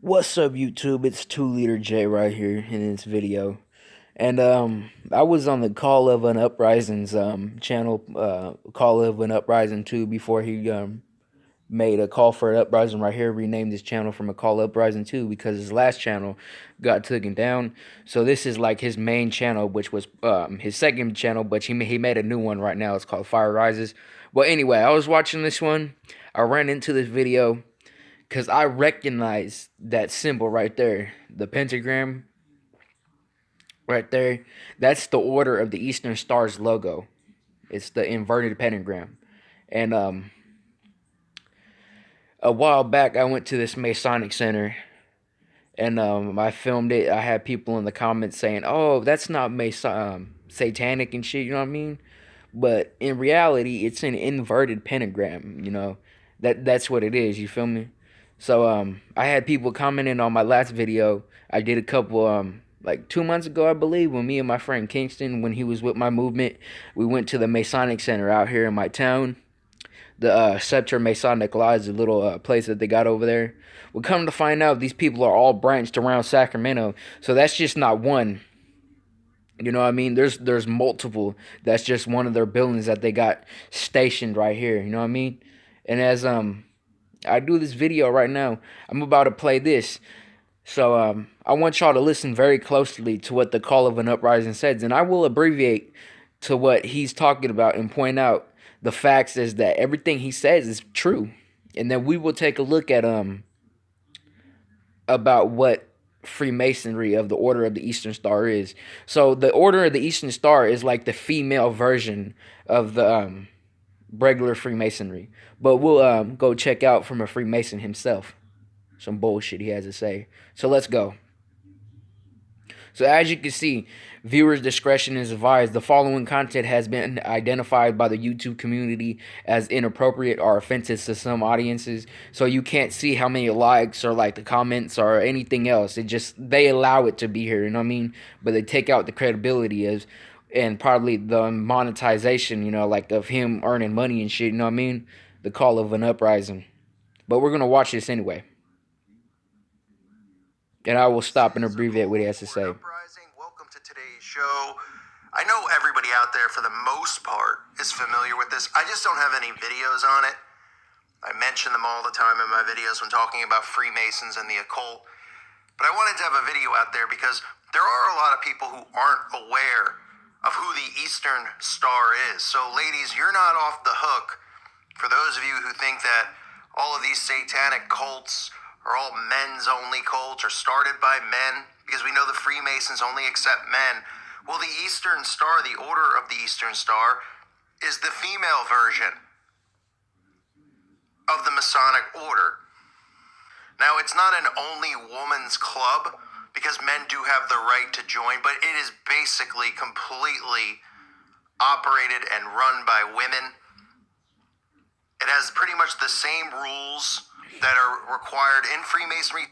What's up, YouTube? It's 2LITERJay right here in this video. And I was on the Call of an Uprising's channel, Call of an Uprising 2, before he made a Call for an Uprising right here, renamed his channel from a Call Uprising 2 because his last channel got taken down. So this is like his main channel, which was his second channel, but he made a new one right now. It's called Fire Rises. Well, anyway, I was watching this one. I ran into this video because I recognize that symbol right there, the pentagram right there. That's the Order of the Eastern Star's logo. It's the inverted pentagram. And a while back, I went to this Masonic center, and I filmed it. I had people in the comments saying, "Oh, that's not satanic and shit." You know what I mean? But in reality, it's an inverted pentagram. You know, that's what it is. You feel me? So I had people commenting on my last video. I did a couple like 2 months ago, I believe, when me and my friend Kingston, when he was with my movement, we went to the Masonic Center out here in my town. The Scepter Masonic Lodge, the little place that they got over there. We come to find out these people are all branched around Sacramento. So that's just not one. You know what I mean? There's multiple. That's just one of their buildings that they got stationed right here. You know what I mean? And as I do this video right now, I'm about to play this. So I want y'all to listen very closely to what the Call of an Uprising says, and I will abbreviate to what he's talking about and point out the facts is that everything he says is true. And then we will take a look at about what Freemasonry of the Order of the Eastern Star is. So the Order of the Eastern Star is like the female version of the regular Freemasonry. But we'll go check out from a Freemason himself some bullshit he has to say. So let's go. So as you can see, viewers' discretion is advised. The following content has been identified by the YouTube community as inappropriate or offensive to some audiences. So you can't see how many likes or like the comments or anything else. It just, they allow it to be here, you know what I mean? But they take out the credibility of, and probably the monetization, you know, like of him earning money and shit, you know what I mean? The Call of an Uprising. But we're going to watch this anyway. And I will stop and abbreviate what he has to say. Uprising, welcome to today's show. I know everybody out there, for the most part, is familiar with this. I just don't have any videos on it. I mention them all the time in my videos when talking about Freemasons and the occult. But I wanted to have a video out there because there are a lot of people who aren't aware of who the Eastern Star is. So, ladies, you're not off the hook. For those of you who think that all of these satanic cults are all men's only cults or started by men, because we know the Freemasons only accept men. Well, the Eastern Star, the Order of the Eastern Star, is the female version of the Masonic Order. Now, it's not an only woman's club, because men do have the right to join, but it is basically completely operated and run by women. It has pretty much the same rules that are required in Freemasonry.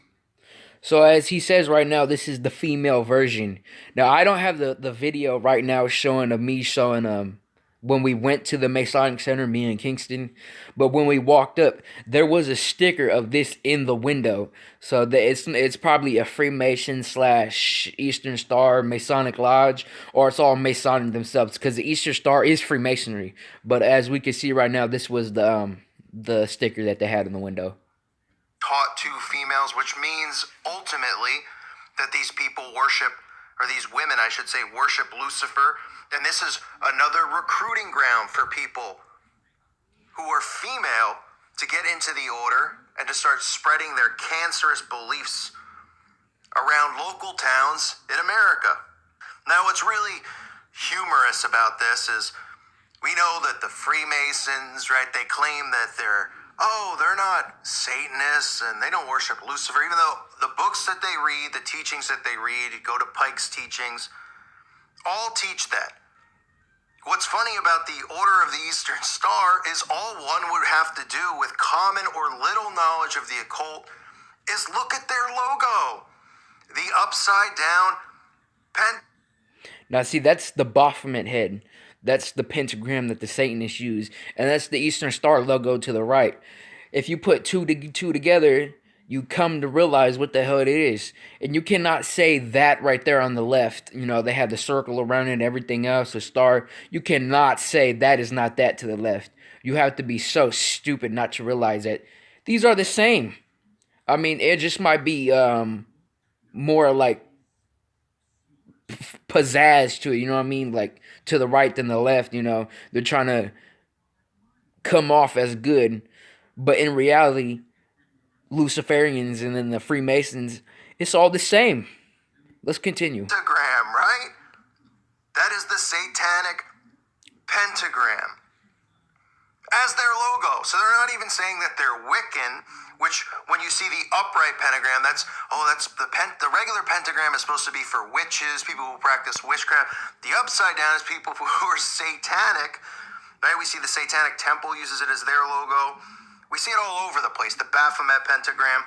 So as he says right now, this is the female version. Now, I don't have the video right now showing of me showing when we went to the Masonic Center, me and Kingston. But when we walked up, there was a sticker of this in the window. So it's probably a Freemason / Eastern Star Masonic Lodge, or it's all Masonic themselves, because the Eastern Star is Freemasonry. But as we can see right now, this was the sticker that they had in the window. Taught to females, which means ultimately that these people worship, or these women, I should say, worship Lucifer. And this is another recruiting ground for people who are female to get into the order and to start spreading their cancerous beliefs around local towns in America. Now, what's really humorous about this is we know that the Freemasons, right, they claim that they're not Satanists and they don't worship Lucifer, even though the books that they read, the teachings that they read, you go to Pike's teachings, all teach that. What's funny about the Order of the Eastern Star is all one would have to do with common or little knowledge of the occult is look at their logo. The upside down Now, see, that's the Baphomet head. That's the pentagram that the Satanists use. And that's the Eastern Star logo to the right. If you put two together, you come to realize what the hell it is. And you cannot say that right there on the left. You know, they have the circle around it and everything else, a star. You cannot say that is not that to the left. You have to be so stupid not to realize that these are the same. I mean, it just might be more like pizzazz to it, you know what I mean? Like to the right than the left, you know. They're trying to come off as good, but in reality, Luciferians and then the Freemasons, it's all the same. Let's continue. Pentagram, right? That is the Satanic pentagram as their logo. So they're not even saying that they're Wiccan, which when you see the upright pentagram, that's the regular pentagram is supposed to be for witches, people who practice witchcraft. The upside down is people who are satanic, right? We see the Satanic Temple uses it as their logo. We see it all over the place, the Baphomet pentagram.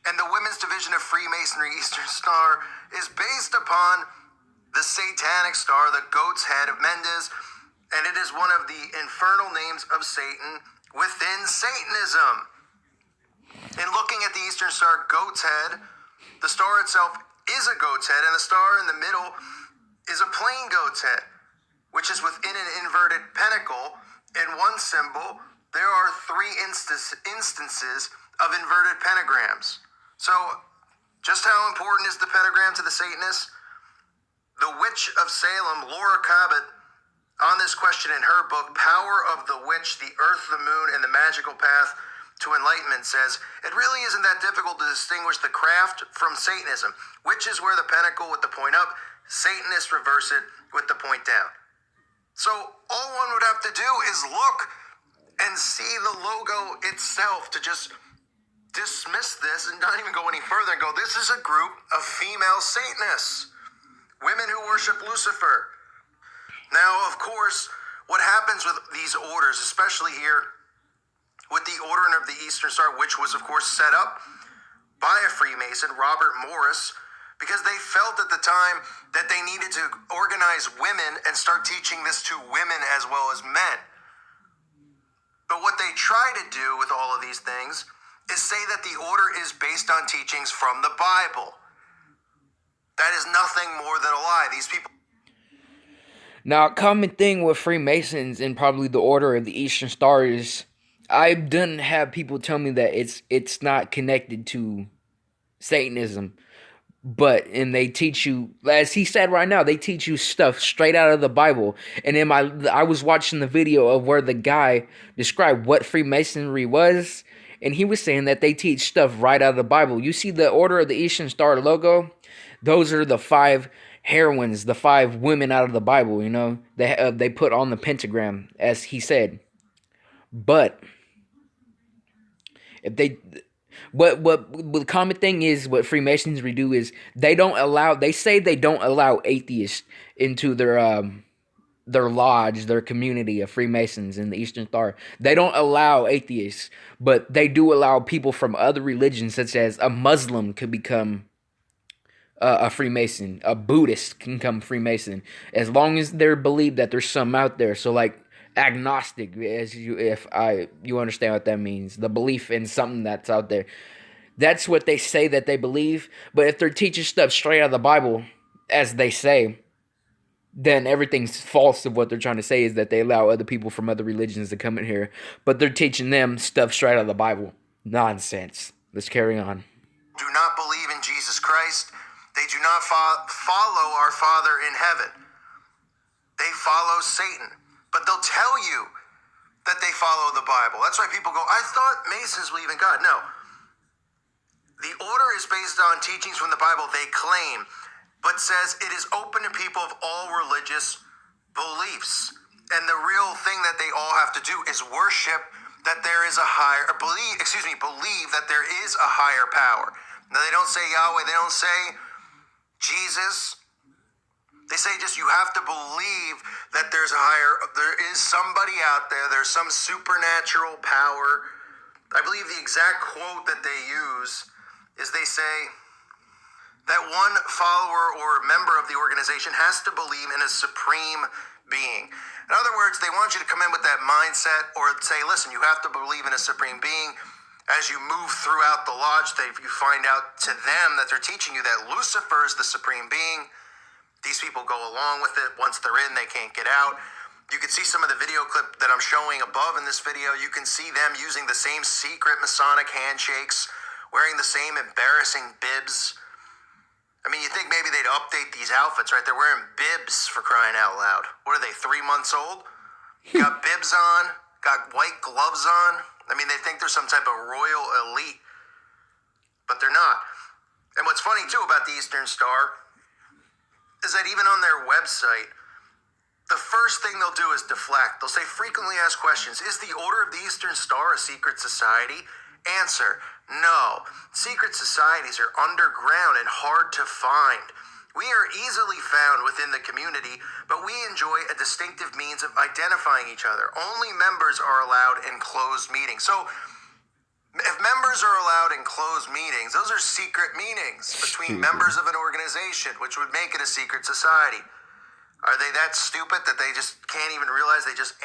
And the women's division of Freemasonry, Eastern Star, is based upon the Satanic Star, the goat's head of Mendes, and it is one of the infernal names of Satan within Satanism. In looking at the Eastern Star goat's head, the star itself is a goat's head, and the star in the middle is a plain goat's head, which is within an inverted pentacle. In one symbol, there are three instances of inverted pentagrams. So, just how important is the pentagram to the Satanists? The Witch of Salem, Laura Cabot, on this question in her book, Power of the Witch, the Earth, the Moon, and the Magical Path to Enlightenment, says, it really isn't that difficult to distinguish the craft from Satanism. Witch is where the pentacle with the point up, Satanists reverse it with the point down. So all one would have to do is look and see the logo itself to just dismiss this and not even go any further and go, this is a group of female Satanists, women who worship Lucifer. Now, of course, what happens with these orders, especially here with the Order of the Eastern Star, which was, of course, set up by a Freemason, Robert Morris, because they felt at the time that they needed to organize women and start teaching this to women as well as men. But what they try to do with all of these things is say that the order is based on teachings from the Bible. That is nothing more than a lie. These people... Now, a common thing with Freemasons and probably the Order of the Eastern Star is I didn't have people tell me that it's not connected to Satanism, and they teach you, as he said right now, they teach you stuff straight out of the Bible. And I was watching the video of where the guy described what Freemasonry was, and he was saying that they teach stuff right out of the Bible. You see the Order of the Eastern Star logo? Those are the 5 heroines, the 5 women out of the Bible, you know, they put on the pentagram, as he said. But if they, what the common thing is, what Freemasonry do is they say they don't allow atheists into their lodge, their community of Freemasons in the Eastern Star. They don't allow atheists, but they do allow people from other religions, such as a Muslim could become a Freemason, a Buddhist can become Freemason, as long as they believe that there's some out there. So like agnostic, you understand what that means, the belief in something that's out there. That's what they say that they believe. But if they're teaching stuff straight out of the Bible, as they say, then everything's false of what they're trying to say, is that they allow other people from other religions to come in here, but they're teaching them stuff straight out of the Bible. Nonsense. Let's carry on. Do not believe in Jesus Christ. They do not follow our Father in heaven. They follow Satan. But they'll tell you that they follow the Bible. That's why people go, I thought Masons believe in God. No. The order is based on teachings from the Bible, they claim, but says it is open to people of all religious beliefs. And the real thing that they all have to do is worship that there is a higher, believe that there is a higher power. Now, they don't say Yahweh, they don't say Jesus. They say just you have to believe that there is somebody out there, there's some supernatural power. I believe the exact quote that they use is they say that one follower or member of the organization has to believe in a supreme being. In other words, they want you to come in with that mindset or say, listen, you have to believe in a supreme being, As you move throughout the lodge, you find out to them that they're teaching you that Lucifer is the supreme being. These people go along with it. Once they're in, they can't get out. You can see some of the video clip that I'm showing above in this video. You can see them using the same secret Masonic handshakes, wearing the same embarrassing bibs. I mean, you think maybe they'd update these outfits, right? They're wearing bibs, for crying out loud. What are they, 3 months old? Got bibs on, got white gloves on. I mean, they think they're some type of royal elite, but they're not. And what's funny, too, about the Eastern Star is that even on their website, the first thing they'll do is deflect. They'll say, frequently asked questions. Is the Order of the Eastern Star a secret society? Answer, no. Secret societies are underground and hard to find. We are easily found within the community, but we enjoy a distinctive means of identifying each other. Only members are allowed in closed meetings. So, if members are allowed in closed meetings, those are secret meetings between members of an organization, which would make it a secret society. Are they that stupid that they just can't even realize they just,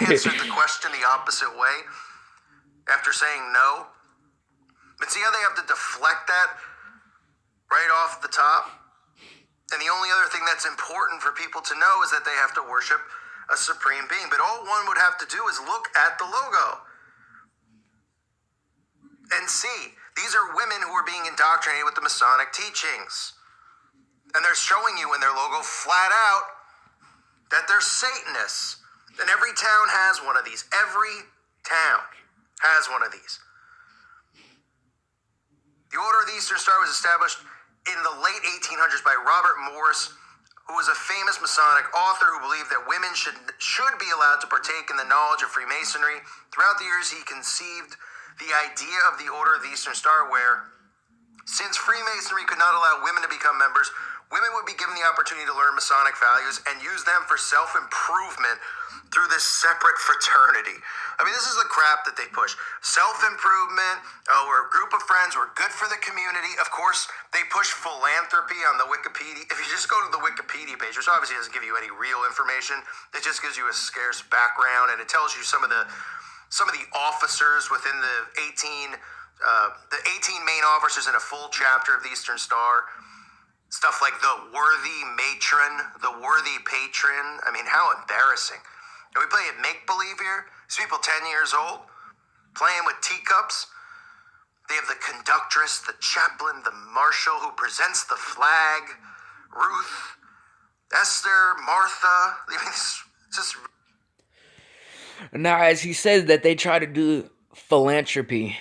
answered the question the opposite way after saying no? But see how they have to deflect that right off the top? And the only other thing that's important for people to know is that they have to worship a supreme being. But all one would have to do is look at the logo and see. These are women who are being indoctrinated with the Masonic teachings. And they're showing you in their logo flat out that they're Satanists. And every town has one of these. Every town has one of these. The Order of the Eastern Star was established in the late 1800s by Robert Morris, who was a famous Masonic author who believed that women should be allowed to partake in the knowledge of Freemasonry. Throughout the years, he conceived the idea of the Order of the Eastern Star, where, since Freemasonry could not allow women to become members, women would be given the opportunity to learn Masonic values and use them for self-improvement through this separate fraternity. I mean, this is the crap that they push. Self-improvement, we're a group of friends, we're good for the community. Of course, they push philanthropy on the Wikipedia. If you just go to the Wikipedia page, which obviously doesn't give you any real information, it just gives you a scarce background, and it tells you some of the officers within the 18 main officers in a full chapter of the Eastern Star. Stuff like the worthy matron, the worthy patron. I mean, how embarrassing. And we play at make-believe here. These people 10 years old, playing with teacups. They have the conductress, the chaplain, the marshal who presents the flag, Ruth, Esther, Martha. I mean, it's just... Now, as he says that they try to do philanthropy,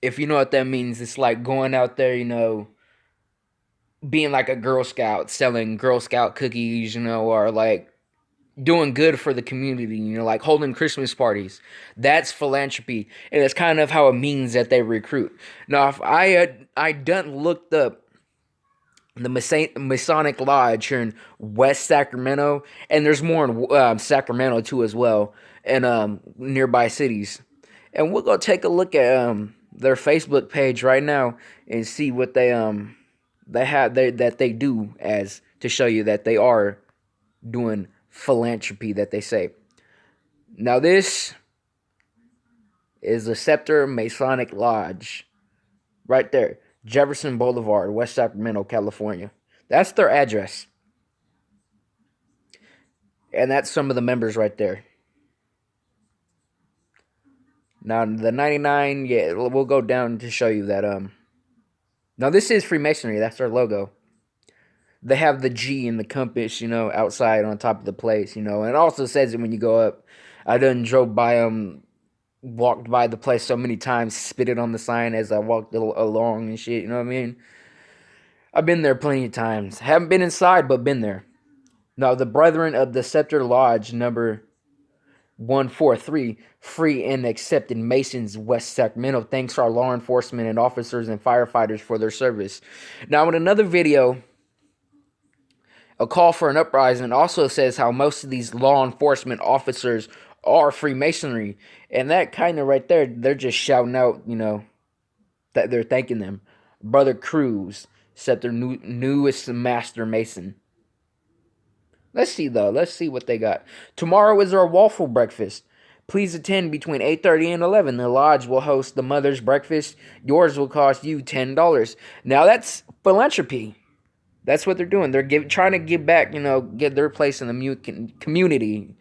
if you know what that means, it's like going out there, being like a Girl Scout, selling Girl Scout cookies, or like doing good for the community, like holding Christmas parties. That's philanthropy, and it's kind of how it means that they recruit. Now, if I done looked up the Masonic Lodge here in West Sacramento, and there's more in Sacramento too as well, and nearby cities. And we'll go take a look at their Facebook page right now and see what they do as to show you that they are doing philanthropy that they say. Now this is the Scepter Masonic Lodge right there, Jefferson Boulevard, West Sacramento, California. That's their address. And that's some of the members right there. Now the 99, yeah, we'll go down to show you that now this is Freemasonry, that's their logo. They have the G and the compass, outside on top of the place, and it also says it when you go up. I done drove by walked by the place so many times, spit it on the sign as I walked along and shit, you know what I mean? I've been there plenty of times. Haven't been inside, but been there. Now, the Brethren of the Scepter Lodge, number 143, free and accepted Masons, West Sacramento. Thanks to our law enforcement and officers and firefighters for their service. Now, in another video, A Call for an Uprising also says how most of these law enforcement officers are Freemasonry. And that kind of right there, they're just shouting out, that they're thanking them. Brother Cruz, Scepter newest Master Mason. Let's see, though. Let's see what they got. Tomorrow is our waffle breakfast. Please attend between 8:30 and 11. The lodge will host the mother's breakfast. Yours will cost you $10. Now that's philanthropy. That's what they're doing. They're trying to give back, get their place in the community,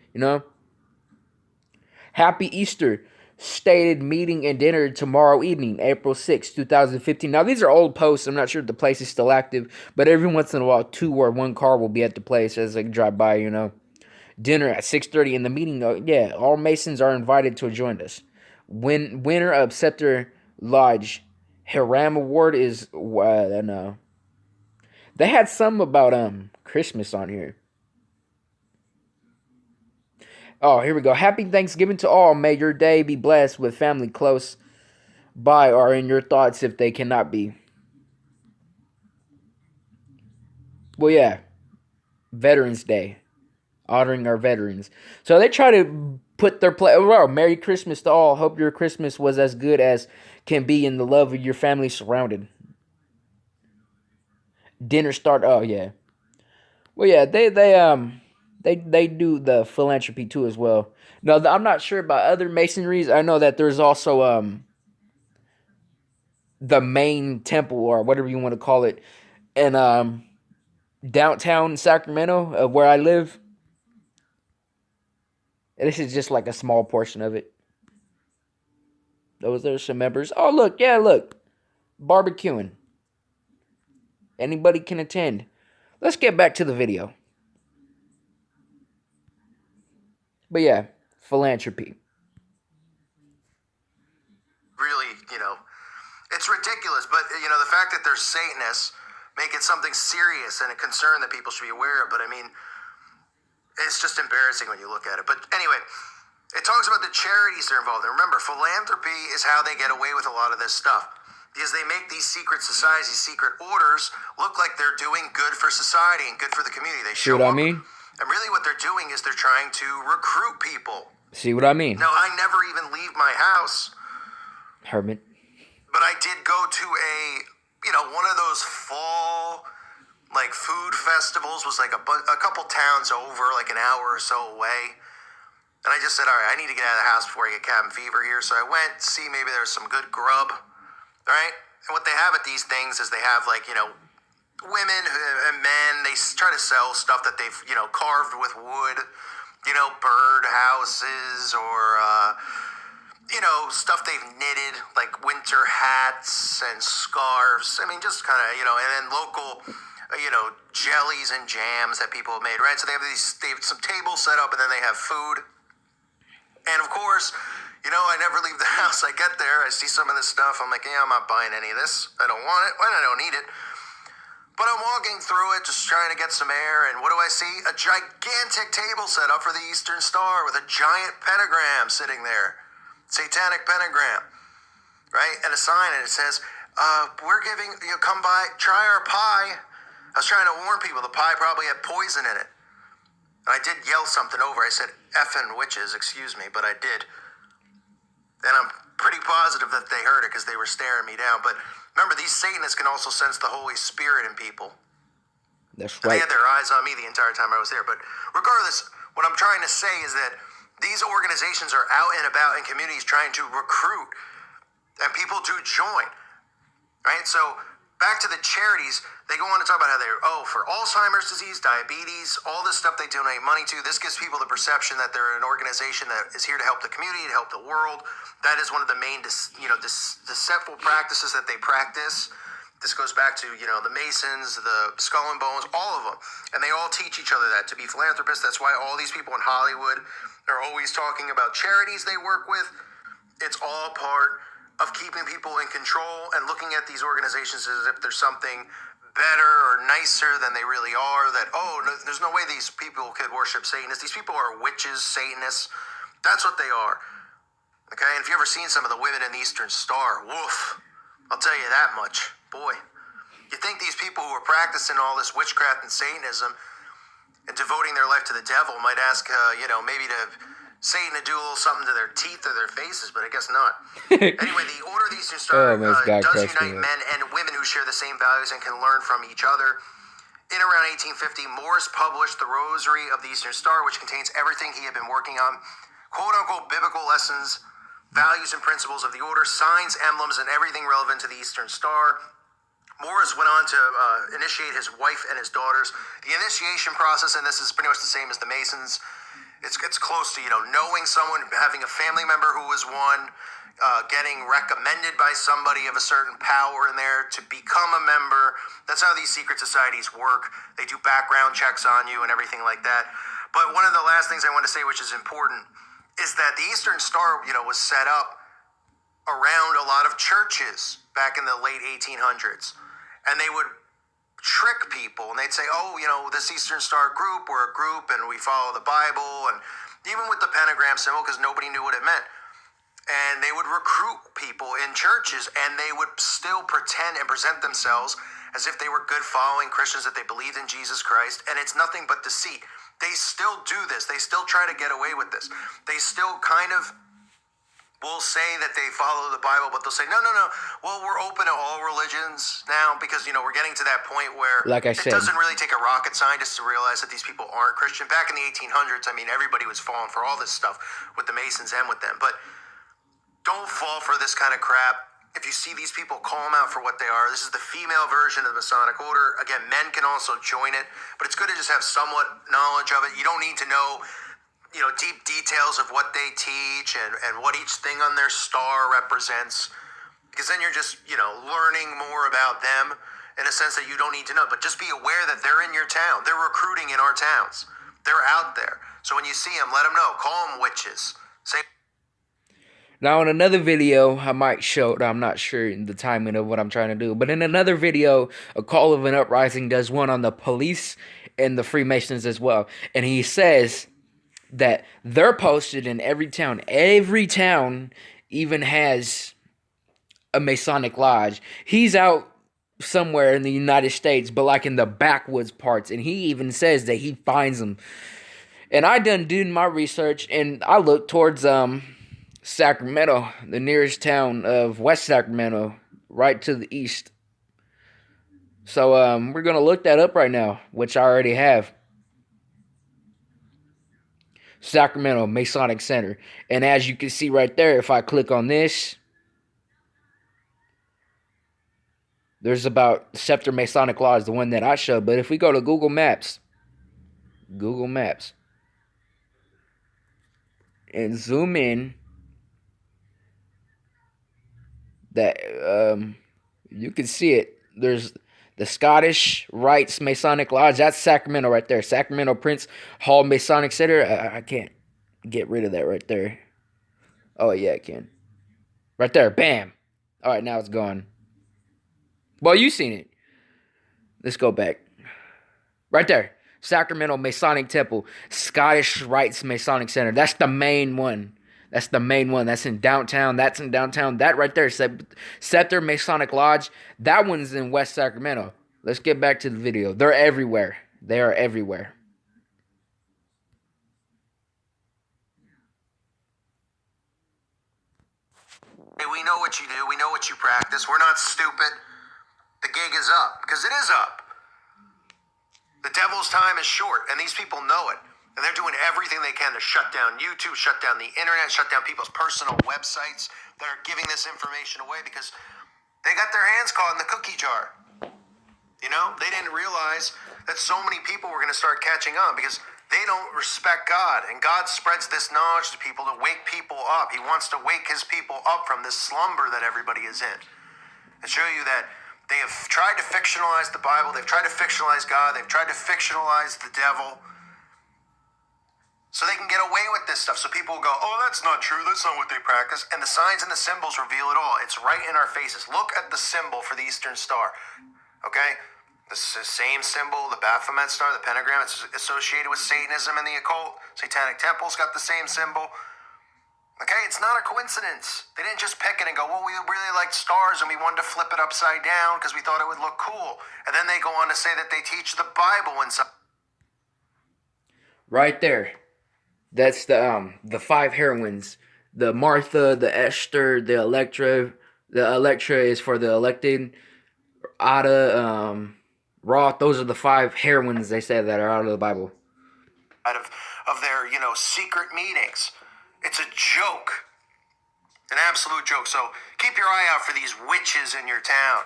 Happy Easter. Stated meeting and dinner tomorrow evening, April 6, 2015. Now, these are old posts. I'm not sure if the place is still active, but every once in a while, 2 or 1 car will be at the place as they drive by, Dinner at 6:30 in the meeting. Yeah, all Masons are invited to join us. Winner of Scepter Lodge Hiram Award is, no. They had some about Christmas on here. Oh, here we go. Happy Thanksgiving to all. May your day be blessed with family close by or in your thoughts if they cannot be. Well, yeah. Veterans Day. Honoring our veterans. So they try to put their play. Oh, Merry Christmas to all. Hope your Christmas was as good as can be in the love of your family surrounded. Dinner start. Oh, yeah. Well, yeah, they do the philanthropy too as well. No, I'm not sure about other masonries. I know that there's also the main temple or whatever you want to call it, in downtown Sacramento, where I live. And this is just like a small portion of it. Those are some members. Oh look, yeah, look, barbecuing. Anybody can attend. Let's get back to the video. But yeah, philanthropy. Really, it's ridiculous. But, the fact that they're Satanists make it something serious and a concern that people should be aware of. But, I mean, it's just embarrassing when you look at it. But anyway, it talks about the charities they're involved in. Remember, philanthropy is how they get away with a lot of this stuff. Because they make these secret societies, these secret orders, look like they're doing good for society and good for the community. They See show what I up, mean? and really what they're doing is they're trying to recruit people. See what I mean? No, I never even leave my house. Hermit. But I did go to one of those fall, food festivals. Was like a couple towns over, like an hour or so away. And I just said, all right, I need to get out of the house before I get cabin fever here. So I went to see maybe there's some good grub, right? And what they have at these things is they have, women and men. They try to sell stuff that they've, carved with wood, bird houses or, stuff they've knitted, like winter hats and scarves. I mean, just kind of, and then local, jellies and jams that people have made, right? So they have some tables set up, and then they have food. And of course, I never leave the house. I get there, I see some of this stuff. I'm like, yeah, I'm not buying any of this. I don't want it, and I don't need it. But I'm walking through it, just trying to get some air, and what do I see? A gigantic table set up for the Eastern Star with a giant pentagram sitting there. Satanic pentagram, right? And a sign, and it says, we're giving, come by, try our pie. I was trying to warn people, the pie probably had poison in it. And I did yell something over. I said, effing witches, excuse me, but I did. And I'm pretty positive that they heard it because they were staring me down. But remember, these Satanists can also sense the Holy Spirit in people. That's And they right. had their eyes on me the entire time I was there. But regardless, what I'm trying to say is that these organizations are out and about in communities trying to recruit, and people do join, right? So back to the charities, they go on to talk about how they're, for Alzheimer's disease, diabetes, all this stuff they donate money to. This gives people the perception that they're an organization that is here to help the community, to help the world. That is one of the main, deceitful practices that they practice. This goes back to, the Masons, the Skull and Bones, all of them. And they all teach each other that to be philanthropists. That's why all these people in Hollywood are always talking about charities they work with. It's all part of keeping people in control and looking at these organizations as if there's something better or nicer than they really are. That, no, there's no way these people could worship Satanists. These people are witches, Satanists. That's what they are. Okay, and if you've ever seen some of the women in the Eastern Star, woof, I'll tell you that much. Boy, you think these people who are practicing all this witchcraft and Satanism and devoting their life to the devil might ask, maybe to Satan to do a little something to their teeth or their faces, but I guess not. Anyway, the Order of the Eastern Star does unite men and women who share the same values and can learn from each other. In around 1850, Morris published the Rosary of the Eastern Star, which contains everything he had been working on quote-unquote biblical lessons, values and principles of the order, signs, emblems, and everything relevant to the Eastern Star. Morris went on to initiate his wife and his daughters. The initiation process, and this is pretty much the same as the Masons, it's close to, knowing someone, having a family member who was one, getting recommended by somebody of a certain power in there to become a member. That's how these secret societies work. They do background checks on you and everything like that. But one of the last things I want to say, which is important, is that the Eastern Star, was set up around a lot of churches back in the late 1800s. And they would trick people, and they'd say, this Eastern Star group, we're a group, and we follow the Bible, and even with the pentagram symbol, because nobody knew what it meant. And they would recruit people in churches, and they would still pretend and present themselves as if they were good following Christians, that they believed in Jesus Christ, and it's nothing but deceit. They still do this. They still try to get away with this. They still kind of will say that they follow the Bible, but they'll say, no. Well, we're open to all religions now because, we're getting to that point where Like I said, it doesn't really take a rocket scientist to realize that these people aren't Christian. Back in the 1800s, everybody was falling for all this stuff with the Masons and with them. But don't fall for this kind of crap. If you see these people, call them out for what they are. This is the female version of the Masonic Order. Again, men can also join it, but it's good to just have somewhat knowledge of it. You don't need to know, deep details of what they teach and what each thing on their star represents, because then you're just, learning more about them in a sense that you don't need to know. But just be aware that they're in your town. They're recruiting in our towns. They're out there. So when you see them, let them know. Call them witches. Say. Now, in another video, I might show, I'm not sure the timing of what I'm trying to do, but in another video, A Call of an Uprising does one on the police and the Freemasons as well. And he says that they're posted in every town. Every town even has a Masonic lodge. He's out somewhere in the United States, but like in the backwoods parts. And he even says that he finds them. And I done doing my research, and I looked towards, Sacramento, the nearest town of West Sacramento, right to the east. So we're going to look that up right now, which I already have. Sacramento Masonic Center. And as you can see right there, if I click on this, there's about Scepter Masonic Lodge, the one that I showed. But if we go to Google Maps, and zoom in, that you can see it. There's the Scottish Rites Masonic Lodge. That's Sacramento right there. Sacramento Prince Hall Masonic Center. I can't get rid of that right there. Oh, yeah, I can. Right there. Bam. All right, now it's gone. Well, you seen it. Let's go back. Right there. Sacramento Masonic Temple. Scottish Rites Masonic Center. That's the main one. That's the main one. That's in downtown. That's in downtown. That right there, Scepter Masonic Lodge. That one's in West Sacramento. Let's get back to the video. They're everywhere. They are everywhere. Hey, we know what you do. We know what you practice. We're not stupid. The gig is up, because it is up. The devil's time is short, and these people know it. And they're doing everything they can to shut down YouTube, shut down the internet, shut down people's personal websites that are giving this information away because they got their hands caught in the cookie jar. They didn't realize that so many people were going to start catching on because they don't respect God. And God spreads this knowledge to people to wake people up. He wants to wake his people up from this slumber that everybody is in. And show you that they have tried to fictionalize the Bible. They've tried to fictionalize God. They've tried to fictionalize the devil. So they can get away with this stuff. So people will go, oh, that's not true. That's not what they practice. And the signs and the symbols reveal it all. It's right in our faces. Look at the symbol for the Eastern Star. Okay? The same symbol, the Baphomet star, the pentagram, it's associated with Satanism and the occult. Satanic temple's got the same symbol. Okay? It's not a coincidence. They didn't just pick it and go, well, we really liked stars and we wanted to flip it upside down because we thought it would look cool. And then they go on to say that they teach the Bible inside. Right there. That's the five heroines. The Martha, the Esther, the Electra. The Electra is for the elected. Ada, Roth. Those are the five heroines they say that are out of the Bible. Of their, secret meetings. It's a joke. An absolute joke. So keep your eye out for these witches in your town.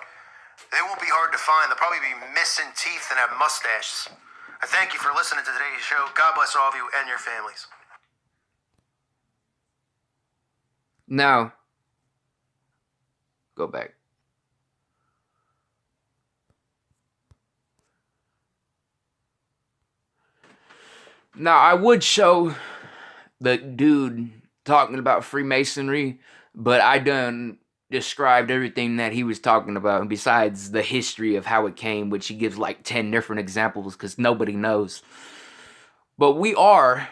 They won't be hard to find. They'll probably be missing teeth and have mustaches. I thank you for listening to today's show. God bless all of you and your families. Now, go back. Now, I would show the dude talking about Freemasonry, but I done described everything that he was talking about, besides the history of how it came, which he gives like 10 different examples because nobody knows. But we are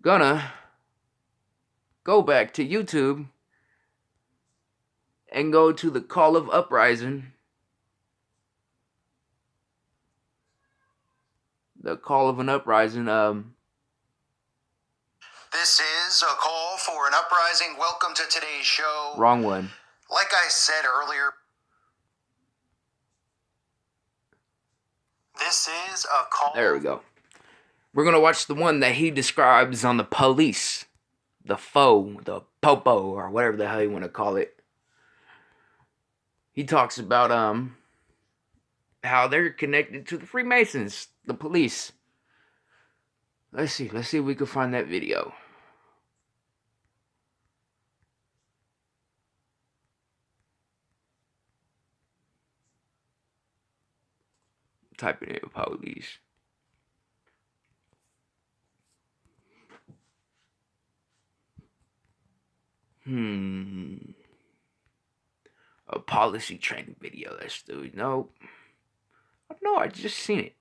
gonna go back to YouTube and go to the Call of Uprising. The Call of an Uprising. This is a call for an uprising. Welcome to today's show. Wrong one. Like I said earlier, this is a call. There we go. We're gonna watch the one that he describes on the police, the foe, the popo, or whatever the hell you want to call it. He talks about how they're connected to the Freemasons, the police. Let's see if we can find that video. Type it in, police. A policy training video. Let's do it. Nope. Oh, no, I just seen it.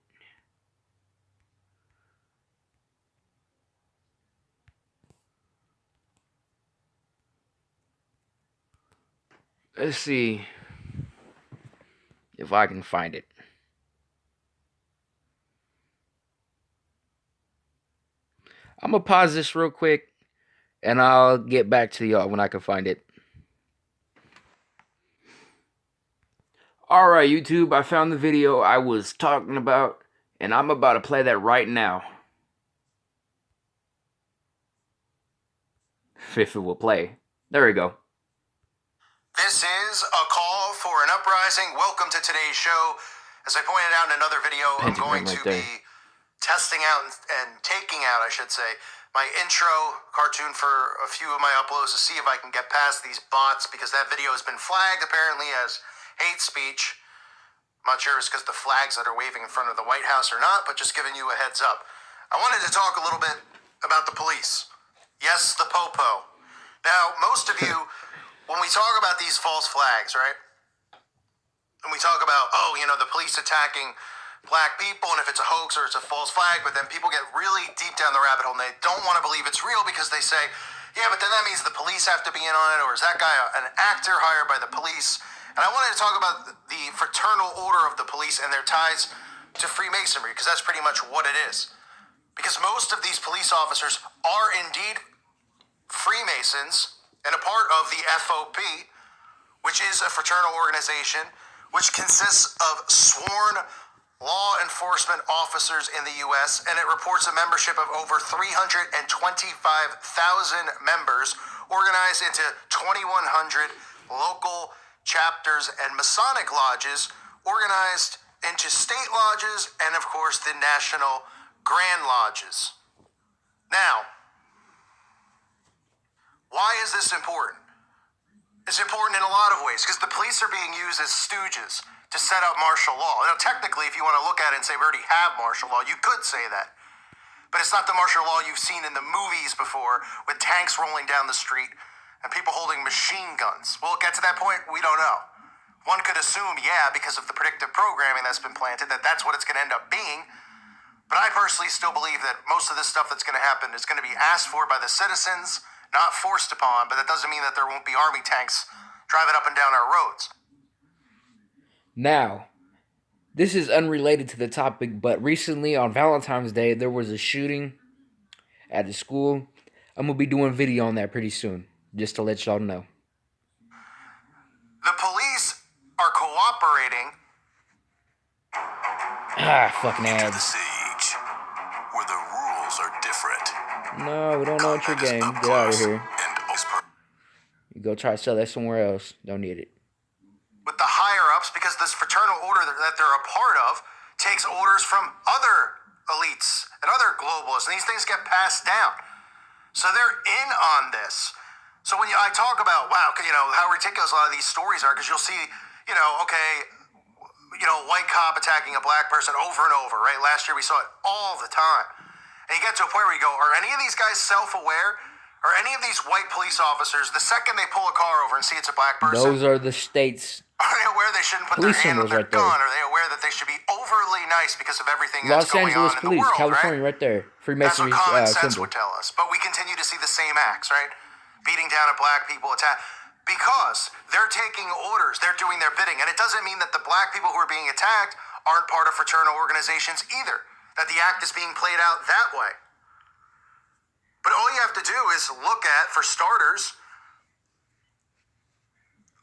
Let's see if I can find it. I'm gonna pause this real quick, and I'll get back to y'all when I can find it. Alright, YouTube, I found the video I was talking about, and I'm about to play that right now. If it will play. There we go. This is a call for an uprising. Welcome to today's show. As I pointed out in another video, I'm going to be testing out and taking out, I should say, my intro cartoon for a few of my uploads to see if I can get past these bots, because that video has been flagged apparently as hate speech. I'm not sure if it's because the flags that are waving in front of the White House or not, but just giving you a heads up. I wanted to talk a little bit about the police. Yes, the popo. Now, most of you, when we talk about these false flags, right? And we talk about, oh, you know, the police attacking black people, and if it's a hoax or it's a false flag, but then people get really deep down the rabbit hole and they don't want to believe it's real because they say, yeah, but then that means the police have to be in on it, or is that guy an actor hired by the police? And I wanted to talk about the fraternal order of the police and their ties to Freemasonry, because that's pretty much what it is. Because most of these police officers are indeed Freemasons and a part of the FOP, which is a fraternal organization which consists of sworn law enforcement officers in the U.S., and it reports a membership of over 325,000 members, organized into 2,100 local chapters and Masonic lodges, organized into state lodges, and of course the national grand lodges. Now, why is this important? It's important in a lot of ways, because the police are being used as stooges to set up martial law. Now, technically, if you want to look at it and say we already have martial law, you could say that. But it's not the martial law you've seen in the movies before, with tanks rolling down the street and people holding machine guns. Will it get to that point? We don't know. One could assume, yeah, because of the predictive programming that's been planted, that that's what it's going to end up being. But I personally still believe that most of this stuff that's going to happen is going to be asked for by the citizens, not forced upon, but that doesn't mean that there won't be army tanks driving up and down our roads. Now, this is unrelated to the topic, but recently on Valentine's Day, there was a shooting at the school. I'm going to be doing a video on that pretty soon, just to let y'all know. The police are cooperating. Fucking ads. Into the siege, where the rules are different. No, we don't know it's your game. Get out of here. You go try to sell that somewhere else. Don't need it. With the higher-ups, because this fraternal order that they're a part of takes orders from other elites and other globalists, and these things get passed down. So they're in on this. So when I talk about, wow, how ridiculous a lot of these stories are, because you'll see, white cop attacking a black person over and over, right? Last year we saw it all the time. And you get to a point where you go, are any of these guys self-aware? Are any of these white police officers, the second they pull a car over and see it's a black person, those are the states. Are they aware they shouldn't put their hand on their gun? Are they aware that they should be overly nice because of everything that's going on in the world, California, right there. Freemasonry That's what common sense symbol. would tell us. But we continue to see the same acts, right? Beating down at black people, because they're taking orders, they're doing their bidding. And it doesn't mean that the black people who are being attacked aren't part of fraternal organizations either, that the act is being played out that way. But all you have to do is look at, for starters,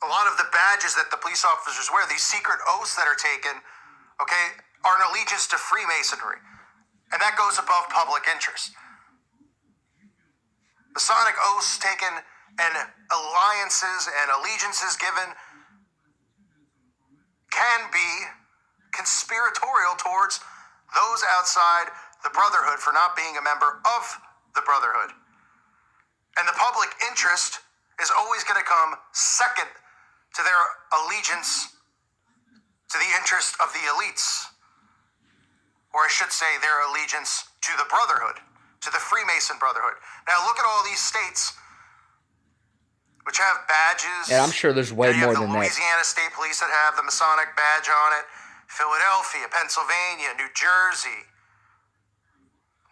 a lot of the badges that the police officers wear, these secret oaths that are taken, are an allegiance to Freemasonry. And that goes above public interest. Masonic oaths taken and alliances and allegiances given can be conspiratorial towards those outside the Brotherhood for not being a member of the Brotherhood. And the public interest is always going to come second to their allegiance to the interest of the elites. Or I should say their allegiance to the Brotherhood, to the Freemason Brotherhood. Now look at all these states which have badges. And I'm sure there's way more than that. The Louisiana State Police that have the Masonic badge on it. Philadelphia, Pennsylvania, New Jersey,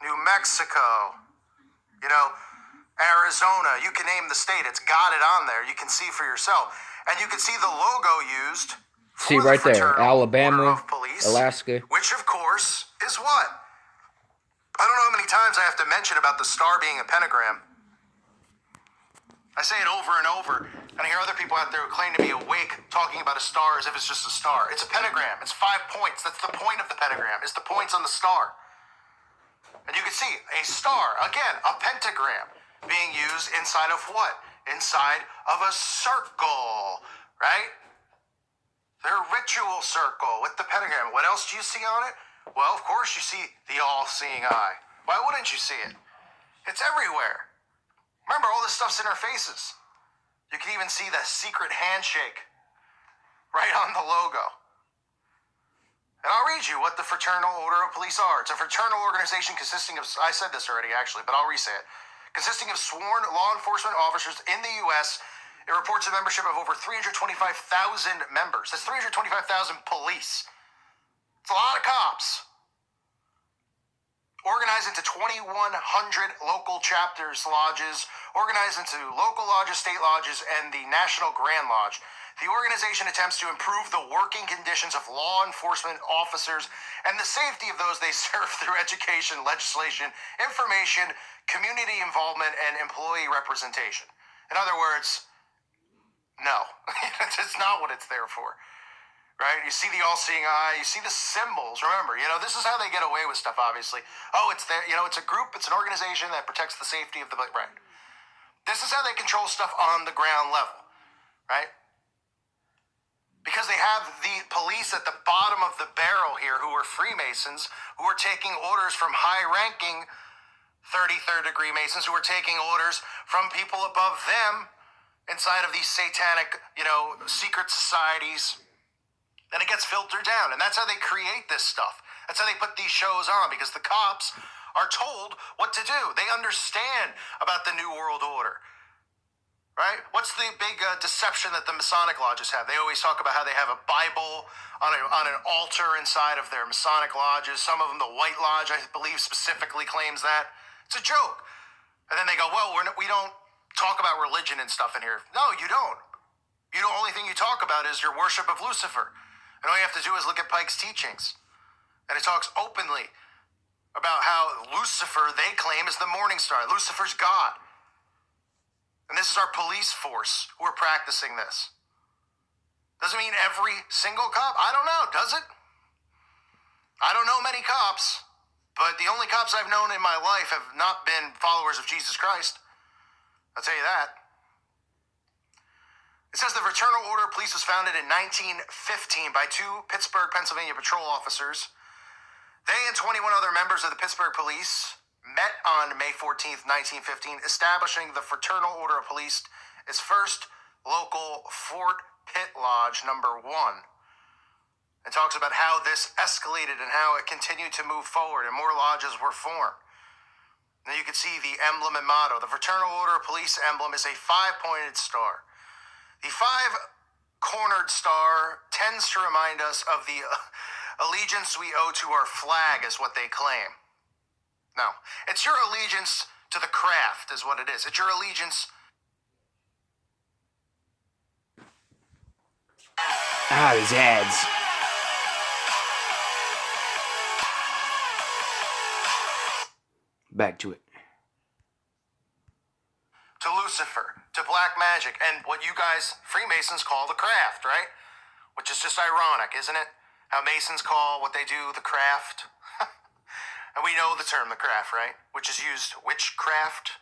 New Mexico, Arizona. You can name the state. It's got it on there. You can see for yourself. And you can see the logo used. See right there, Alabama, Police, Alaska. Which, of course, is what? I don't know how many times I have to mention about the star being a pentagram. I say it over and over, and I hear other people out there who claim to be awake talking about a star as if it's just a star. It's a pentagram. It's 5 points. That's the point of the pentagram, is the points on the star. And you can see a star, again, a pentagram, being used inside of what? Inside of a circle, right? Their ritual circle with the pentagram. What else do you see on it? Well, of course you see the all-seeing eye. Why wouldn't you see it? It's everywhere. Remember, all this stuff's in our faces. You can even see the secret handshake right on the logo. And I'll read you what the Fraternal Order of Police are. It's a fraternal organization consisting of, I said this already actually, but I'll re-say it. Consisting of sworn law enforcement officers in the U.S., it reports a membership of over 325,000 members. That's 325,000 police. It's a lot of cops. Organized into 2,100 local chapters, lodges, organized into local lodges, state lodges, and the National Grand Lodge. The organization attempts to improve the working conditions of law enforcement officers and the safety of those they serve through education, legislation, information, community involvement, and employee representation. In other words, no, it's not what it's there for, right? You see the all-seeing eye, you see the symbols. Remember, this is how they get away with stuff, obviously. Oh, it's there, it's a group, it's an organization that protects the safety of the, right? This is how they control stuff on the ground level, right? Because they have the police at the bottom of the barrel here who are Freemasons, who are taking orders from high-ranking 33rd degree Masons, who are taking orders from people above them inside of these satanic, secret societies. And it gets filtered down. And that's how they create this stuff. That's how they put these shows on, because the cops are told what to do. They understand about the New World Order. Right? What's the big deception that the Masonic lodges have? They always talk about how they have a Bible on an altar inside of their Masonic lodges. Some of them, the White Lodge, I believe, specifically claims that. It's a joke. And then they go, well, we don't talk about religion and stuff in here. No, you don't. The only thing you talk about is your worship of Lucifer. And all you have to do is look at Pike's teachings. And it talks openly about how Lucifer, they claim, is the morning star. Lucifer's God. And this is our police force who are practicing this. Doesn't mean every single cop. I don't know, does it? I don't know many cops, But the only cops I've known in my life have not been followers of Jesus Christ. I'll tell you that. It says the Fraternal Order of Police was founded in 1915 by 2 Pittsburgh, Pennsylvania patrol officers. They and 21 other members of the Pittsburgh Police met on May 14th, 1915, establishing the Fraternal Order of Police as first local Fort Pitt Lodge number 1. It talks about how this escalated and how it continued to move forward and more lodges were formed. Now you can see the emblem and motto. The Fraternal Order of Police emblem is a 5-pointed star. The 5-cornered star tends to remind us of the allegiance we owe to our flag, is what they claim. No, it's your allegiance to the craft is what it is. It's your allegiance. These ads. Back to it. To Lucifer, to black magic, and what you guys, Freemasons, call the craft, right? Which is just ironic, isn't it? How Masons call what they do the craft. And we know the term the craft, right? Which is used witchcraft.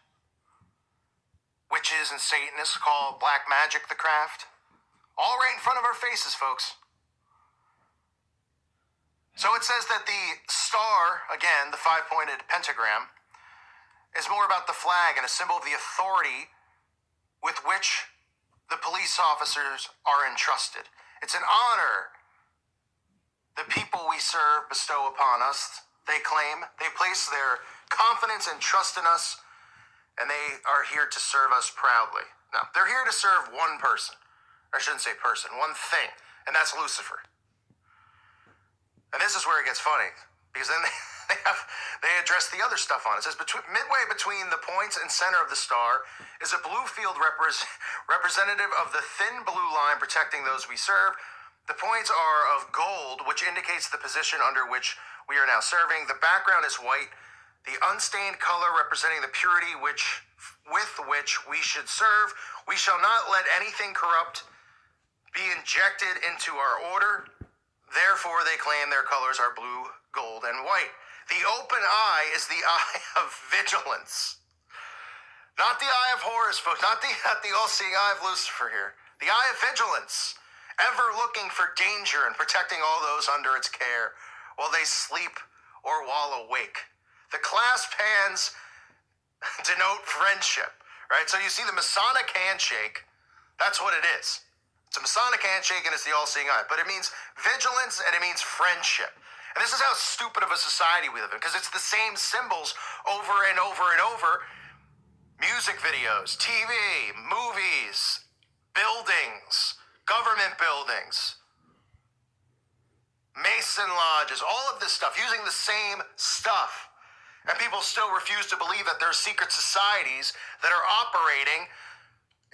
Witches and Satanists call black magic the craft. All right in front of our faces, folks. So it says that the star, again, the 5-pointed pentagram, is more about the flag and a symbol of the authority with which the police officers are entrusted. It's an honor the people we serve bestow upon us. They claim, they place their confidence and trust in us, and they are here to serve us proudly. Now, they're here to serve one person. I shouldn't say person, one thing, and that's Lucifer. And this is where it gets funny, because then they address the other stuff on it. It says, midway between the points and center of the star is a blue field representative of the thin blue line protecting those we serve. The points are of gold, which indicates the position under which we are now serving. The background is white. The unstained color representing the purity with which we should serve. We shall not let anything corrupt be injected into our order. Therefore, they claim their colors are blue, gold, and white. The open eye is the eye of vigilance. Not the eye of Horus, folks. Not the all-seeing eye of Lucifer here. The eye of vigilance. Ever looking for danger and protecting all those under its care while they sleep or while awake. The clasp hands denote friendship, right? So you see the Masonic handshake, that's what it is. It's a Masonic handshake and it's the all-seeing eye, but it means vigilance and it means friendship. And this is how stupid of a society we live in, because it's the same symbols over and over and over. Music videos, TV, movies, buildings, government buildings, Mason lodges, all of this stuff, using the same stuff. And people still refuse to believe that there are secret societies that are operating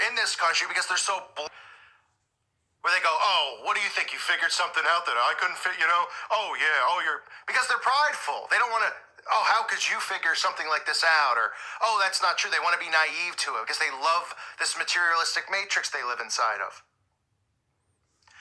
in this country because they're so where they go, oh, what do you think? You figured something out that I couldn't fit, you know? Oh, yeah, oh, because they're prideful. They don't want to, oh, how could you figure something like this out? Or, oh, that's not true. They want to be naive to it because they love this materialistic matrix they live inside of.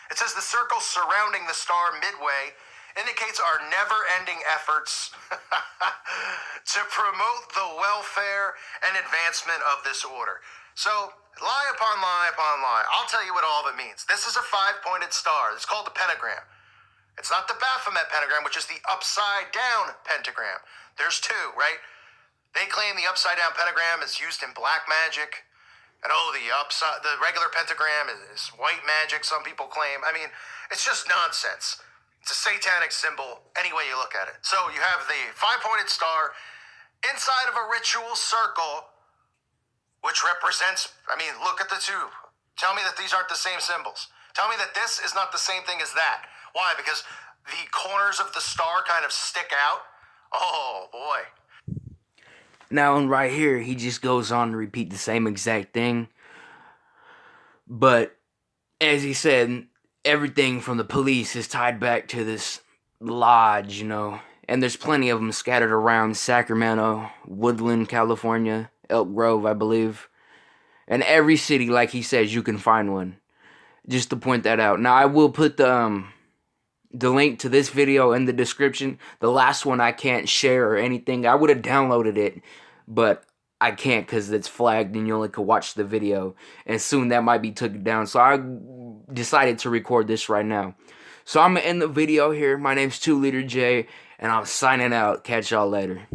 It says the circle surrounding the star midway indicates our never-ending efforts to promote the welfare and advancement of this order. So, lie upon lie upon lie. I'll tell you what all of it means. This is a 5-pointed star. It's called the pentagram. It's not the Baphomet pentagram, which is the upside-down pentagram. There's 2, right? They claim the upside-down pentagram is used in black magic. And the regular pentagram is white magic, some people claim. I mean, it's just nonsense. It's a satanic symbol, any way you look at it. So you have the 5-pointed star inside of a ritual circle, which represents, I mean, look at the 2. Tell me that these aren't the same symbols. Tell me that this is not the same thing as that. Why? Because the corners of the star kind of stick out. Oh, boy. Now, and right here, he just goes on to repeat the same exact thing. But, as he said, everything from the police is tied back to this lodge, you know. And there's plenty of them scattered around Sacramento, Woodland, California, Elk Grove, I believe. And every city, like he says, you can find one. Just to point that out. Now, I will put the the link to this video in the description. The last one I can't share or anything. I would have downloaded it, but I can't because it's flagged and you only could watch the video. And soon that might be taken down. So I decided to record this right now. So I'm going to end the video here. My name's 2LITERJAY, and I'm signing out. Catch y'all later.